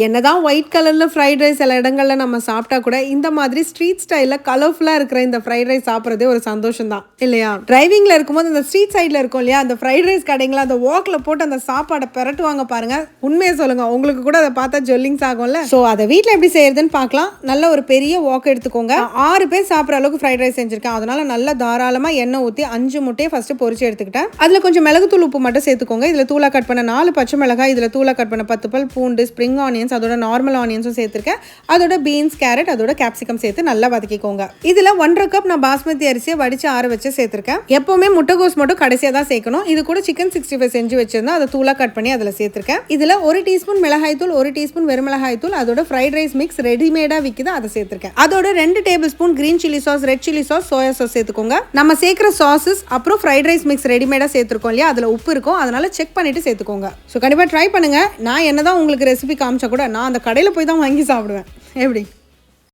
என்னதான் ஒயிட் கலர்ல fried rice சில இடங்கள்ல நம்ம சாப்பிட்டா கூட இந்த மாதிரி ஸ்ட்ரீட் ஸ்டைல்ல கலர்ஃபுல்லா இருக்கிற இந்த ஃப்ரைட் ரைஸ் சாப்பிட்றதே ஒரு சந்தோஷம் தான் இல்லையா? டிரைவிங்ல இருக்கும்போது அந்த ஸ்ட்ரீட் சைட்ல இருக்கும் இல்லையா, அந்த ஃப்ரைட் ரைஸ் கடைங்கள அந்த வாக்ல போட்டு அந்த சாப்பாடை பெரட்டுவாங்க பாருங்க. உண்மையை சொல்லுங்க, உங்களுக்கு கூட அதை பார்த்தா ஜொல்லிங்ஸ் ஆகும்ல. ஸோ அதை வீட்டில் எப்படி செய்யறதுன்னு பார்க்கலாம். நல்ல ஒரு பெரிய வாக் எடுத்துக்கோங்க. 6 பேர் சாப்பிட்ற அளவுக்கு ஃப்ரைட் ரைஸ் செஞ்சிருக்கேன். அதனால நல்லா தாராளமா எண்ணெய் ஊற்றி 5 முட்டையை ஃபர்ஸ்ட் பொரிச்சு எடுத்துக்கிட்டேன். அதுல கொஞ்சம் மிளகுத்தூள் உப்பு மட்டும் சேர்த்துக்கோங்க. இதுல தூளா கட் பண்ண 4 பச்சை மிளகாய், இதுல தூளா கட் பண்ண 10 பல் பூண்டு, ஸ்ப்ரிங் ஆனியன்ஸ், அதோட நார்மல் ஆனியன்ஸும் சேர்த்துருக்கேன். அதோட பீன்ஸ், கேரட், அதோட கேப்சிகம் சேர்த்து நல்லா வதக்கிக்கோங்க. இதுல 1.5 கப் நான் பாஸ்மதி அரிசியை வடிச்சு ஆற வச்சு சேர்த்திருக்கேன். எப்பவுமே முட்டைகோஸ் மட்டும் கடைசியா தான் சேர்க்கணும். இது கூட சிக்கன் 65 செஞ்சு வச்சிருந்தா அதை தூளா கட் பண்ணி அதுல சேர்த்திருக்கேன். இதுல 1 டீஸ்பூன் மிளகாய் தூள், 1 டீஸ்பூன் வெறும் மிளகாய் தூள், அதோட ஃப்ரைட் ரைஸ் மிக்ஸ் ரெடிமேடா விக்குது, அதை சேர்த்திருக்கேன். அதோட 2 table spoon green chilli sauce, red chilli sauce, soya sauce சேர்த்துக்கோங்க. நம்ம சேர்க்கிற சாசஸ் அப்புறம் ஃப்ரைட் ரைஸ் மிக்ஸ் ரெடிமேடா சேர்த்திருக்கோம் இல்லையா, அதுல உப்பு இருக்கும், அதனால செக் பண்ணிட்டு சேர்த்துக்கோங்க. ஸோ கண்டிப்பா ட்ரை பண்ணுங்க. நான் என்னதான் உங்களுக்கு ரெசிபி காமிச்சா கூட நான் அந்த கடையில் போய் தான் வாங்கி சாப்பிடுவேன். எப்படி?